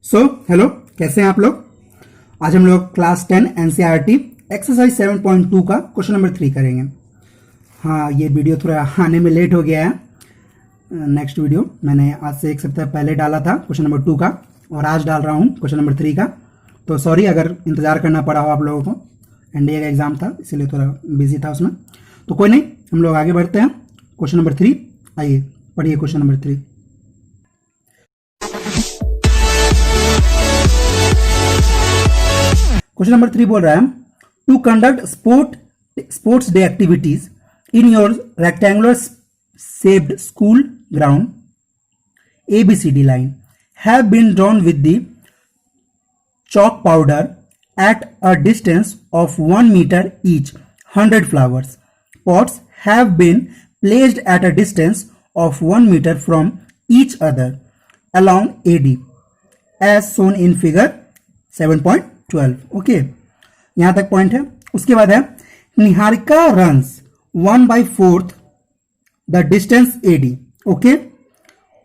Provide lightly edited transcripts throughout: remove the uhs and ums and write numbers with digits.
Hello, कैसे हैं आप लोग। आज हम लोग क्लास 10 एनसीईआरटी एक्सरसाइज 7.2 का क्वेश्चन नंबर 3 करेंगे। हाँ, ये वीडियो थोड़ा आने में लेट हो गया है। नेक्स्ट वीडियो मैंने आज से एक सप्ताह पहले डाला था क्वेश्चन नंबर 2 का, और आज डाल रहा हूँ क्वेश्चन नंबर 3 का। तो सॉरी अगर इंतज़ार करना पड़ा हो आप लोगों को, एनडीए का एग्ज़ाम था इसलिए थोड़ा बिजी था उसमें। तो कोई नहीं, हम लोग आगे बढ़ते हैं। क्वेश्चन नंबर 3, आइए पढ़िए क्वेश्चन नंबर 3। क्वेश्चन नंबर 3 बोल रहा है, to conduct sports day activities in your rectangular shaped school ground ABCD line have been drawn with the chalk powder at a distance of 1 meter each. 100 flowers pots have been placed at a distance of 1 meter from each other along AD as shown in figure 7.12. Okay, यहां तक point है। उसके बाद है, Niharika runs 1/4 the distance AD, okay,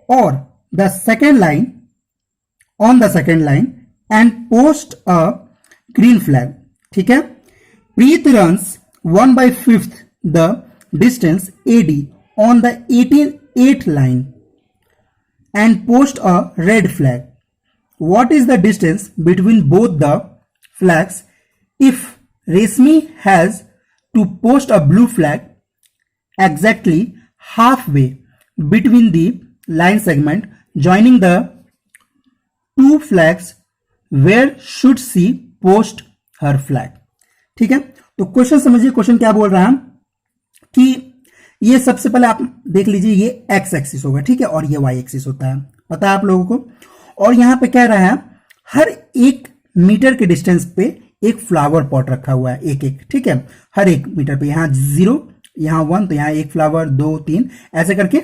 और the second line on the second line and post a green flag. ठीक है, Preet runs 1/5 the distance AD on the 8th line and post a red flag. What is the distance between both the flags if Resmi has to post a blue flag exactly halfway between the line segment joining the two flags? Where should she post her flag? ठीक है, तो question समझिए। Question क्या बोल रहा है कि ये सबसे पहले आप देख लीजिए, ये एक्स एक्सिस होगा, ठीक है, और ये वाई एक्सिस होता है, पता है आप लोगों को। और यहां पे कह रहा है हर 1 मीटर के डिस्टेंस पे एक फ्लावर पॉट रखा हुआ है, एक एक, ठीक है, हर 1 मीटर पे। यहां 0, यहां 1, तो यहां 1 फ्लावर, 2, 3, ऐसे करके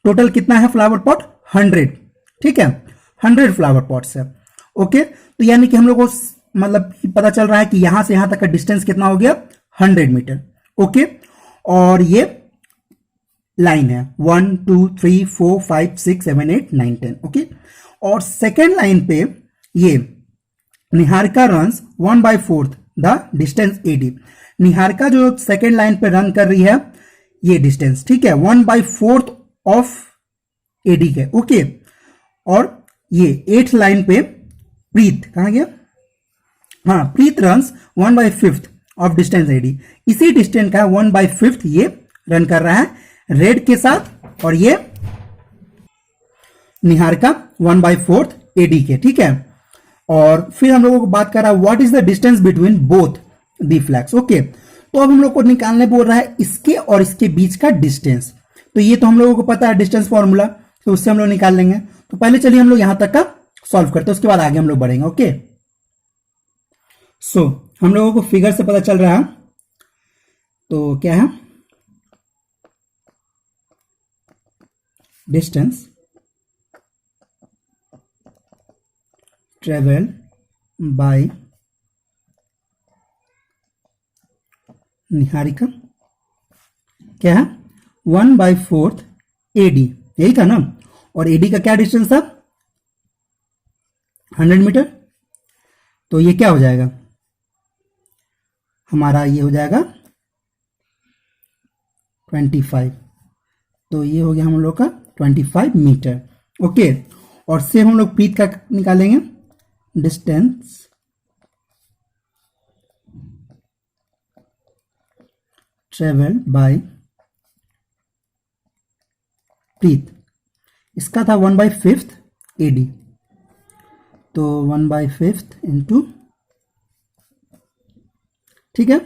टोटल कितना है फ्लावर पॉट? 100, ठीक है, 100 फ्लावर पॉट्स है। ओके, तो यानी कि हम लोग को मतलब पता चल रहा है कि यहां से यहां तक का डिस्टेंस कितना हो गया? 100 मीटर। ओके, और ये लाइन है 1 2 3 4 5 6 7 8 9 10। ओके, और सेकेंड लाइन पे ये Niharika runs 1/4 the distance AD। Niharika जो सेकेंड लाइन पे रन कर रही है ये डिस्टेंस, ठीक है, 1/4 ऑफ AD के। ओके, और ये 8th लाइन पे प्रीत कहां गया? हाँ, प्रीत रन्स 1/5 ऑफ डिस्टेंस AD। इसी डिस्टेंस का 1/5 ये रन कर रहा है रेड के साथ, और ये निहारिका 1/4 AD के, ठीक है। और फिर हम लोगों को बात कर रहा है what is the distance between both the flags. Okay, तो अब हम लोग को निकालने बोल रहा है इसके और इसके बीच का डिस्टेंस। तो ये तो हम लोगों को पता है डिस्टेंस फॉर्मूला, तो उससे हम लोग निकाल लेंगे। तो पहले चलिए हम लोग यहां तक का सॉल्व करते हैं, उसके बाद आगे हम लोग बढ़ेंगे। ओके, सो हम लोगों को फिगर से पता चल रहा है, तो क्या है, डिस्टेंस ट्रेवल बाय निहारिका क्या है? 1/4 AD, यही था ना। और AD का क्या डिस्टेंस था? 100 मीटर। तो ये क्या हो जाएगा हमारा? ये हो जाएगा 25। तो ये हो गया हम लोग का 25 मीटर। ओके, और सेम हम लोग प्रीत का निकालेंगे, डिस्टेंस ट्रेवल बाय प्रीत, इसका था 1/5 AD, तो 1/5 इंटू, ठीक है,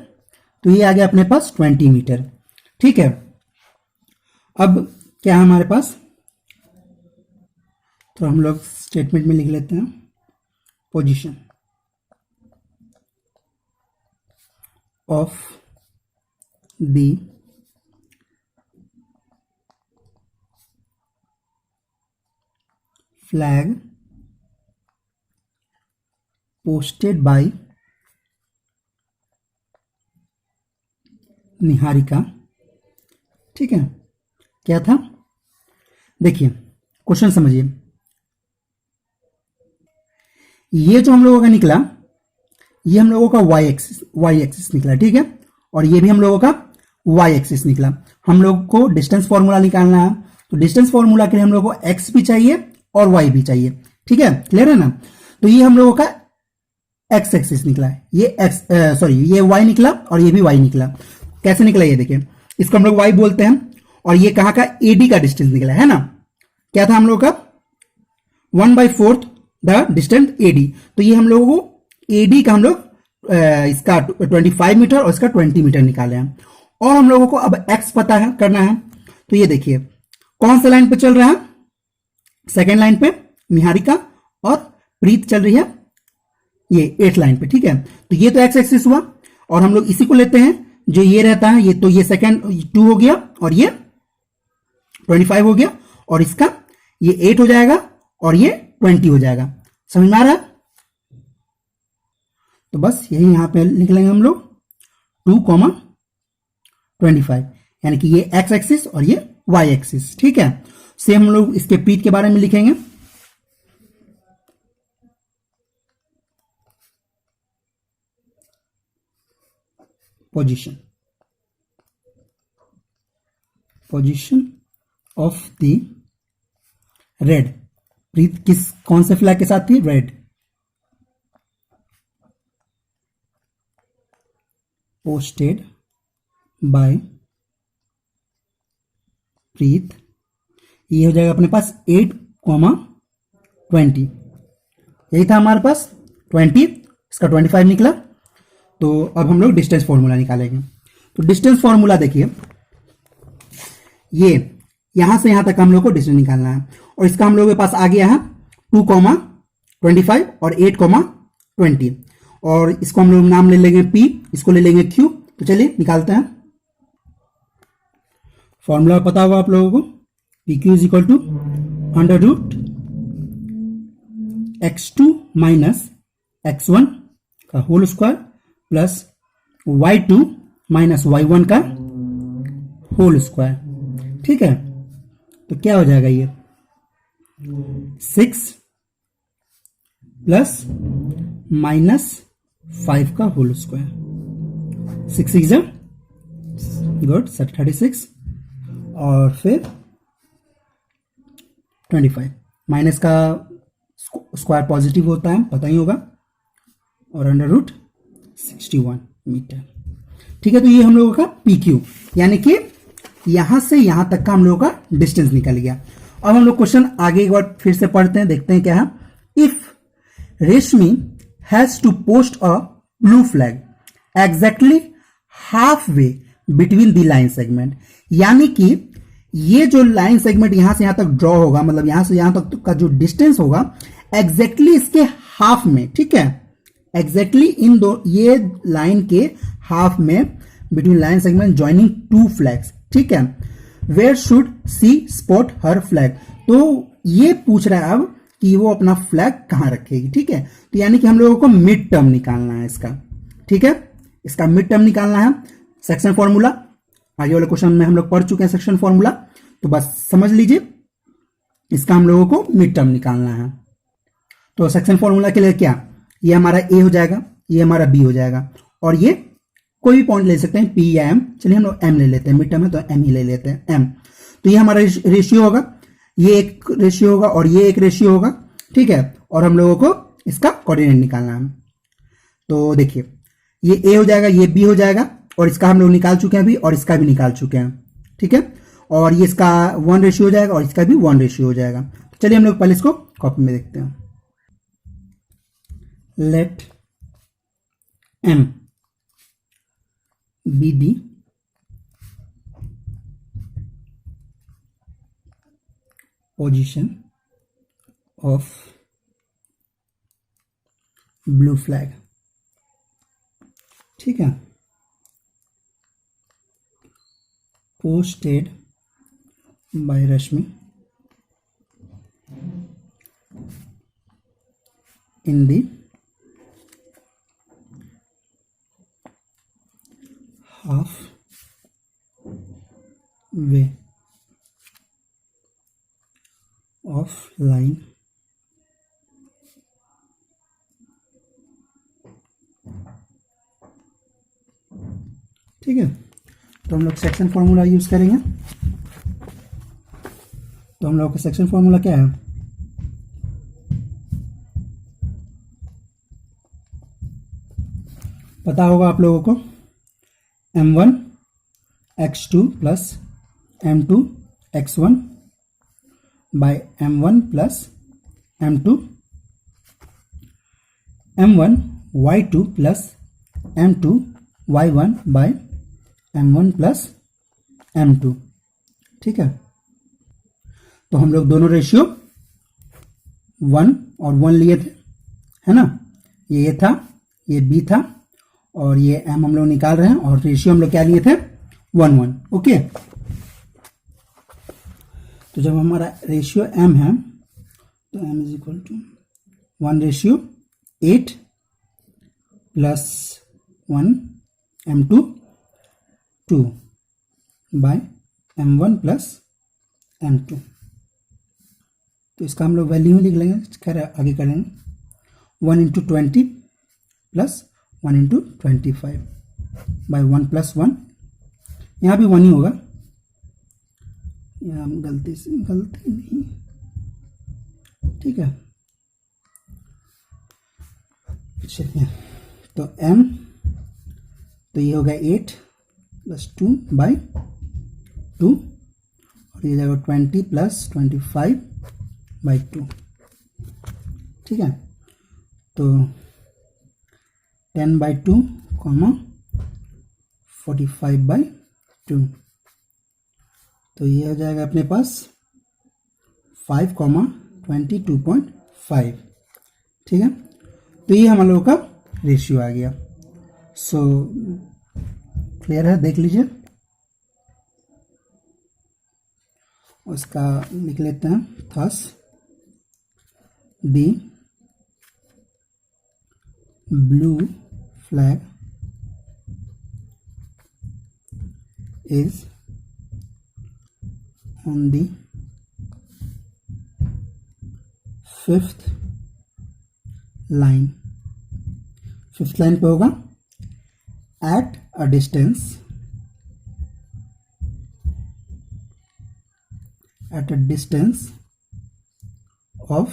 तो ये आ गया अपने पास 20 मीटर। ठीक है, अब क्या है हमारे पास? तो हम लोग स्टेटमेंट में लिख लेते हैं, position of the flag posted bye Niharika. ठीक है, क्या था? देखिए क्वेश्चन समझिए, ये जो हम लोगों का निकला, ये हम लोगों का वाई एक्सिस निकला, ठीक है, और ये भी हम लोगों का वाई एक्सिस निकला। हम लोग को डिस्टेंस फॉर्मूला निकालना है, तो डिस्टेंस फॉर्मूला के लिए हम लोग को एक्स भी चाहिए और वाई भी चाहिए, ठीक है, क्लियर है ना। तो ये हम लोगों का एक्स एक्सिस निकला है, ये ये वाई निकला और ये भी वाई निकला। कैसे निकला ये देखिए, इसको हम लोग वाई बोलते हैं, और ये कहां का, एडी का डिस्टेंस निकला है ना। क्या था हम लोग का, 1/4 द डिस्टेंस एडी। तो ये हम लोगों को एडी का हम लोग इसका 25 मीटर और इसका 20 मीटर निकाले हैं। और हम लोगों को अब एक्स पता है, करना है। तो ये देखिए कौन सा लाइन पे चल रहा है, सेकेंड लाइन पे निहारिका और प्रीत चल रही है ये 8th लाइन पे, ठीक है। तो ये तो एक्स एक्सिस हुआ, और हम लोग इसी को लेते हैं जो ये रहता है, ये तो ये सेकेंड 2 हो गया और ये 25 हो गया, और इसका ये 8 हो जाएगा और ये 20 हो जाएगा। समझ में आ रहा है। तो बस यही यहां पे लिख लेंगे हम लोग 2,25, यानी कि ये एक्स एक्सिस और ये वाई एक्सिस, ठीक है। सेम हम लोग इसके प्रीत के बारे में लिखेंगे। पोजीशन ऑफ द रेड, प्रीत कौन से फ्लैग के साथ थी, रेड। पोस्टेड बाय प्रीत, ये हो जाएगा अपने पास 8,20, यही था हमारे पास 20, इसका 25 निकला। तो अब हम लोग डिस्टेंस फॉर्मूला निकालेंगे। तो डिस्टेंस फॉर्मूला देखिए, ये यहां से यहां तक हम लोग को डिस्टेंस निकालना है, और इसका हम लोग के पास आ गया है 2,25 और 8,20, और इसको हम लोग नाम ले लेंगे P, इसको ले लेंगे Q। तो चलिए निकालते हैं। फॉर्मूला पता होगा आप लोगों को, PQ is equal to √x2 minus x1 का whole square plus y2 minus y1 का होल स्क्वायर, ठीक है। तो क्या हो जाएगा, ये 6 प्लस माइनस 5 का होल स्क्वायर, 6 6 गुड 36, और फिर 25, माइनस का स्क्वायर पॉजिटिव होता है, पता ही होगा, और √61 मीटर, ठीक है। तो ये हम लोगों का PQ, यानी कि यहां से यहां तक का हम लोगों का डिस्टेंस निकल गया। अब हम लोग क्वेश्चन आगे एक बार फिर से पढ़ते हैं, देखते हैं क्या है। If Reshmi has to post a blue flag exactly half way between the line segment, यानी कि ये जो लाइन सेगमेंट यहां से यहां तक ड्रॉ होगा, मतलब यहां से यहां तक का जो डिस्टेंस होगा एग्जैक्टली इसके हाफ में, ठीक है, एग्जैक्टली इन दो ये लाइन के हाफ में between line segment joining 2 flags, ठीक है। Where should she spot her flag, तो ये पूछ रहा है अब कि वो अपना फ्लैग कहां रखेगी, ठीक है। तो यानी कि हम लोगों को मिड टर्म निकालना है इसका, ठीक है, इसका मिड टर्म निकालना है। सेक्शन फॉर्मूला आगे वाले क्वेश्चन में हम लोग पढ़ चुके हैं, सेक्शन फॉर्मूला, तो बस समझ लीजिए, इसका हम लोगों को मिड टर्म निकालना है। तो सेक्शन फॉर्मूला के लिए क्या, ये हमारा ए हो जाएगा, ये हमारा बी हो जाएगा, और ये कोई भी पॉइंट ले सकते हैं, पी या एम। चलिए हम लोग एम ले लेते हैं, मिड टर्म है तो एम ही ले लेते हैं, एम। तो ये हमारा रेशियो होगा, ये एक रेशियो होगा और ये एक रेशियो होगा, ठीक है। और हम लोगों को इसका कोऑर्डिनेट निकालना है। तो देखिए ये ए हो जाएगा, ये बी हो जाएगा, और इसका हम लोग निकाल चुके हैं अभी, और इसका भी निकाल चुके हैं, ठीक है। और ये इसका 1 रेशियो हो जाएगा और इसका भी 1 रेशियो हो जाएगा। तो चलिए हम लोग पहले इसको कॉपी में देखते हैं। Let M be the position of blue flag, ठीक है, posted by Rashmi in the half way of line ठीक है, तो हम लोग सेक्शन फॉर्मूला यूज करेंगे। तो हम लोग का सेक्शन फॉर्मूला क्या है, पता होगा आप लोगों को, m1 x2 plus m2 x1 by m1 plus m2 m1 y2 plus m2 y1 by m1 plus m2। ठीक है, तो हम लोग दोनों रेशियो 1 और 1 लिए थे, है ना, ये था, ये b था, और ये m हम लोग निकाल रहे हैं, और रेशियो हम लोग क्या लिए थे, 1 1। ओके, तो जब हमारा रेशियो m है तो m is equal to 1:8 plus 1 m2 2 by m1 plus m2। तो इसका हम लोग वैल्यू लिख लेंगे, खैर आगे करेंगे। 1 × 20 प्लस 1 × 25 बाय 1 प्लस 1, यहाँ भी 1 ही होगा, यहाँ गलती नहीं, ठीक है। चलिए, तो m, तो ये होगा 8 प्लस 2 बाय 2, और ये जाएगा 20 प्लस 25 बाई 2। ठीक है, तो 10 बाई 2 कॉमा 45 बाई 2, तो ये हो जाएगा अपने पास 5 कॉमा 22.5। ठीक है, तो ये हम लोगों का रेशियो आ गया। सो क्लियर है, देख लीजिए, उसका लिख लेते हैं। Thus the blue flag is on the 5th line। 5th line पे होगा at a distance of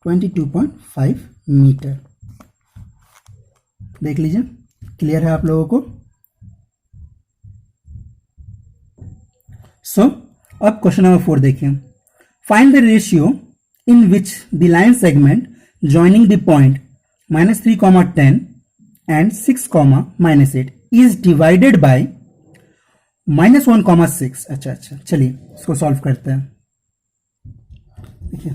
22.5 metre. देख लीजिए, क्लियर है आप लोगों को। सो अब क्वेश्चन नंबर 4 देखिए। Find the ratio in which the line segment joining the point -3, 10 and 6, -8 is divided by -1, 6। अच्छा, चलिए इसको सॉल्व करते हैं। देखिए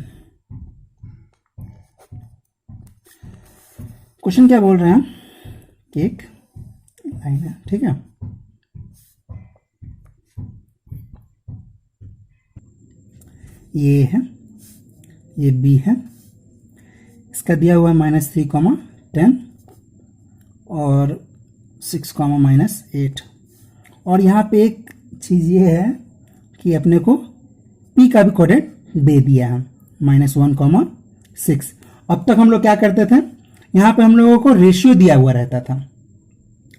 क्वेश्चन क्या बोल रहे हैं कि एक लाइन है, ठीक है, ये है, ये बी है, इसका दिया हुआ है -3, 10 और 6, -8। और यहाँ पे एक चीज़ ये है कि अपने को पी का भी कोऑर्डिनेट दे दिया है, -1, 6। अब तक हम लोग क्या करते थे, यहाँ पे हम लोगों को रेशियो दिया हुआ रहता था।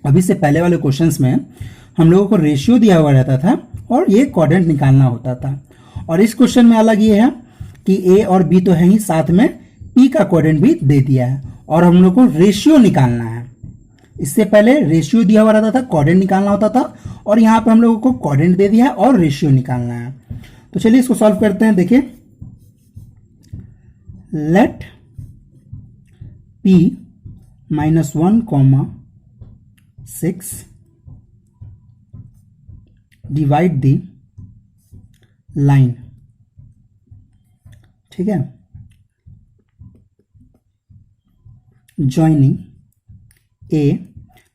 अभी से पहले वाले क्वेश्चंस में हम लोगों को रेशियो दिया हुआ रहता था और ये कोऑर्डिनेट निकालना होता था। और इस क्वेश्चन में अलग ये है कि ए और बी तो है ही, साथ में पी का कोऑर्डिनेट भी दे दिया है और हम लोग को रेशियो निकालना है। इससे पहले रेशियो दिया हुआ रहता था, कोऑर्डिनेट निकालना होता था, और यहाँ पे हम लोगों को कोऑर्डिनेट दे दिया है और रेशियो निकालना है। तो चलिए इसको सॉल्व करते हैं। देखिए, let p -1, 6 divide the line. ठीक है, ज्वाइनिंग a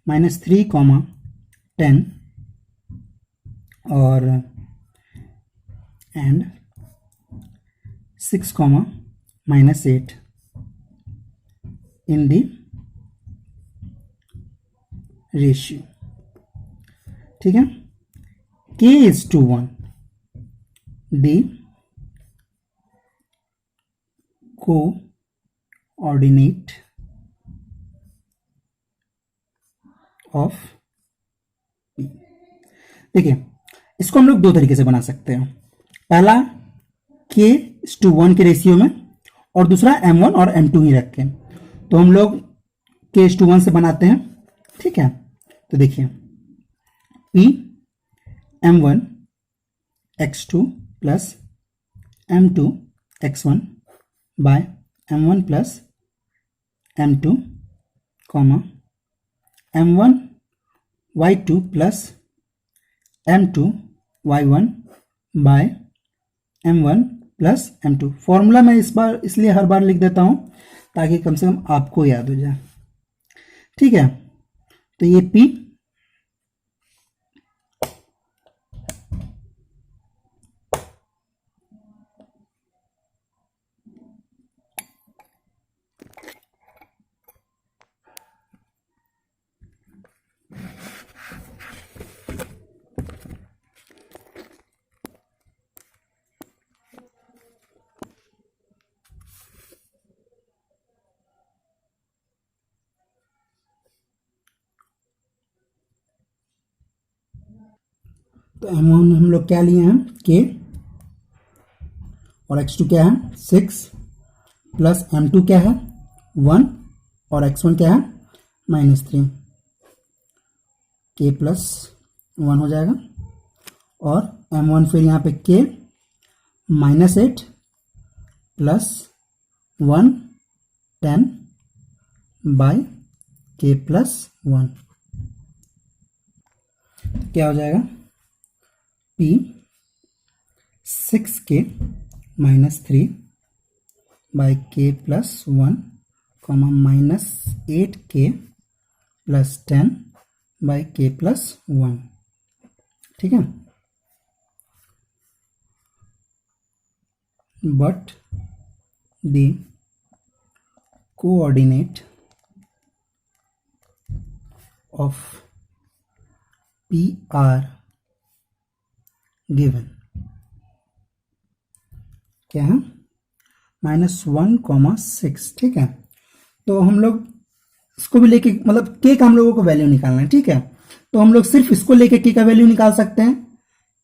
-3, 10 और एंड 6, -8 in the ratio। ठीक है, k is to 1, the coordinate of देखिए इसको हम लोग दो तरीके से बना सकते हैं। पहला k:1 के रेशियो में, और दूसरा m1 और m2 ही रख के। तो हम लोग k:1 से बनाते हैं, ठीक है। तो देखिए p m1 x2 plus m2 x1 by m1 plus m2 comma m1 y2 plus m2 y1 by m1 plus m2। Formula मैं इस बार इसलिए हर बार लिख देता हूं ताकि कम से कम आपको याद हो जाए, ठीक है। तो ये p तो m1 हम लोग क्या लिए हैं k, और x2 क्या है 6 प्लस m2 क्या है 1 और x1 क्या है -3, k प्लस 1 हो जाएगा। और m1 फिर यहाँ पे k -8 plus 1 10 by k plus 1, क्या हो जाएगा p 6k -3 by k plus 1 comma -8k plus 10 by k plus 1, ठीक है। But the coordinate of p are given क्या है -1,6, ठीक है। तो हम लोग इसको भी लेके मतलब k का हम लोगों को वैल्यू निकालना है, ठीक है। तो हम लोग सिर्फ इसको लेके k का वैल्यू निकाल सकते हैं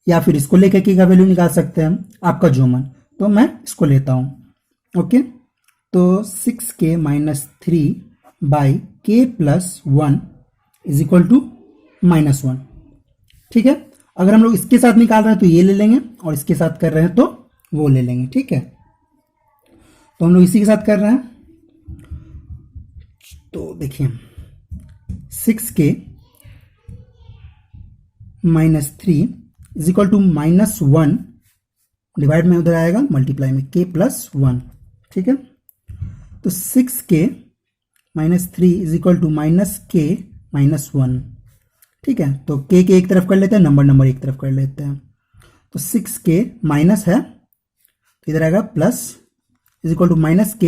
या फिर इसको लेके k का वैल्यू निकाल सकते हैं, आपका जो मन। तो मैं इसको लेता हूं, ओके। तो 6k -3 by k plus 1 is equal to -1, ठीक है। अगर हम लोग इसके साथ निकाल रहे हैं तो ये ले लेंगे, और इसके साथ कर रहे हैं तो वो ले लेंगे, ठीक है। तो हम लोग इसी के साथ कर रहे हैं। तो देखिए 6k -3 is equal to -1 divide में उधर आएगा मल्टीप्लाई में k प्लस 1, ठीक है। तो 6k -3 is equal to -k -1, ठीक है। तो k के एक तरफ कर लेते हैं, नंबर एक तरफ कर लेते हैं। तो 6k माइनस है तो इधर आएगा plus is equal to -k,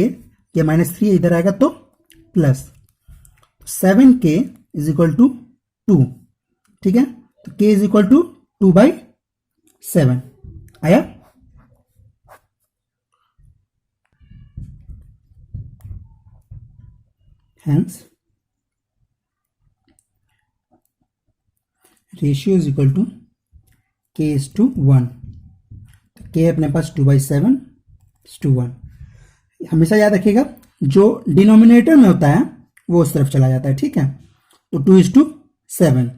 ये -3 इधर आएगा तो plus 7k is equal to 2, ठीक है। तो k इज इक्वल टू 2/7 आया। Hence ratio is equal to k:1। तो k अपने पास 2/7:1। हमेशा याद रखिएगा जो डिनोमिनेटर में होता है वो उस तरफ चला जाता है, ठीक है। तो 2:7,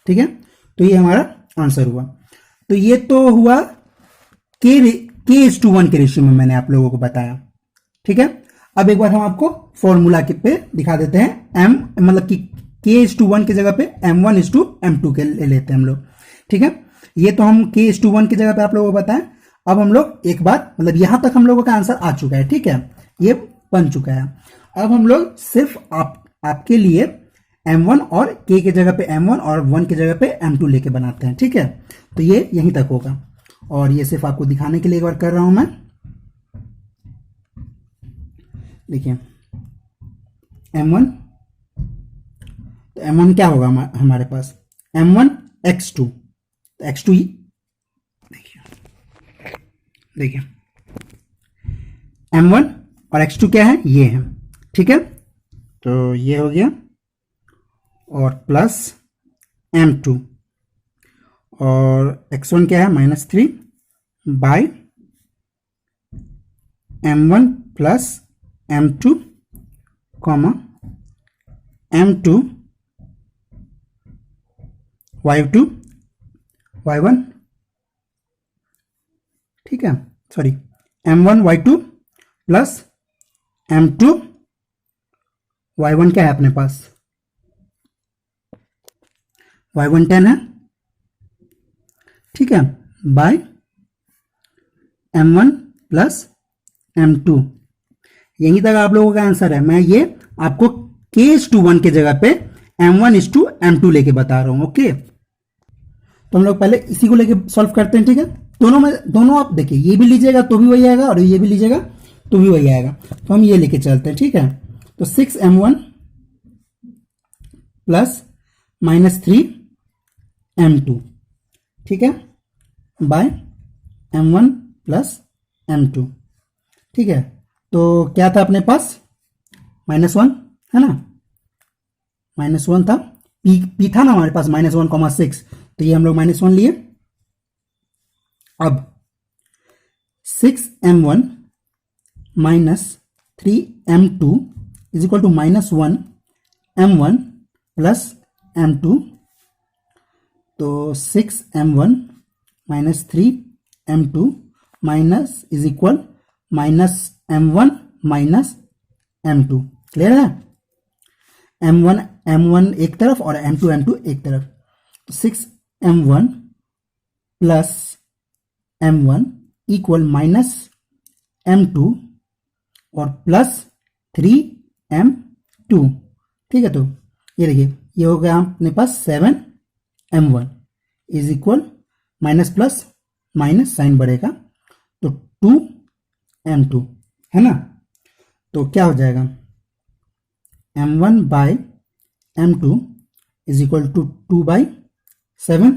ठीक है। तो ये हमारा आंसर हुआ। तो ये तो हुआ k:1 के रेशियो में मैंने आप लोगों को बताया, ठीक है। अब एक बार हम आपको फॉर्मूला के पे दिखा देते हैं। m मतलब कि k:1 की जगह पे m1:m2 के ले लेते हैं हम लोग, ठीक है। ये तो हम k:1 की जगह पे आप लोगों को बताएं। अब हम लोग एक बार मतलब यहां तक हम लोगों का आंसर आ चुका है, ठीक है, ये बन चुका है। अब हम लोग सिर्फ आपके लिए m1 और k की जगह पे m1 और 1 की जगह पे m2 लेके बनाते हैं, ठीक है। तो ये यहीं तक होगा, और ये सिर्फ आपको दिखाने के लिए एक बार कर रहा हूं मैं। देखिए m1, तो m1 क्या होगा हमारे पास m1 x2, तो x2 देखिए m1 और x2 क्या है ये है, ठीक है। तो ये हो गया, और प्लस m2, और x1 क्या है -3 bye m1 plus m2 comma m2 y2 y1, ठीक है, sorry m1 y2 plus m2 y1 क्या है अपने पास, y1 10 है, ठीक है, बाय m1 प्लस m2। यहीं तक आप लोगों का आंसर है। मैं ये आपको k:1 के जगह पे m1:m2 लेके बता रहा हूं। ओके, तो हम लोग पहले इसी को लेके सॉल्व करते हैं, ठीक है। दोनों आप देखिए, ये भी लीजिएगा तो भी वही आएगा और ये भी लीजिएगा तो भी वही आएगा। तो हम ये लेके चलते हैं, ठीक है। तो 6m1 प्लस -3m2, ठीक है, बाय m1 प्लस m2, ठीक है। तो क्या था अपने पास, -1 है ना, -1 था, पी था ना हमारे पास -1,6, तो ये हम लोग -1 लिए। अब 6m1 -3m2 is equal to -1m1 plus m2। तो 6m1 -3m2 minus is equal -m1 -m2। Clear है, m1 एक तरफ और m2 एक तरफ। 6m1 plus m1 equal -m2 और प्लस 3m2, ठीक है। तो ये देखिए, ये हो गया अपने पास 7m1 is equal minus plus minus sign बढ़ेगा तो 2m2 है ना। तो क्या हो जाएगा, m1 bye m2 is equal to 2/7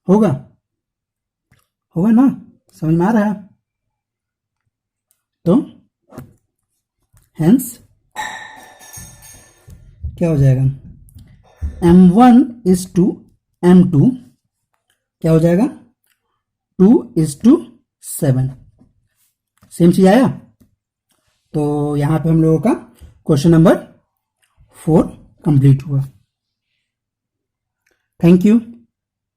होगा ना, समझ में आ रहा है। तो हेंस क्या हो जाएगा, m1:m2 क्या हो जाएगा, 2:7। सेम चीज आया। तो यहां पे हम लोगों का क्वेश्चन नंबर 4 कंप्लीट हुआ। Thank you.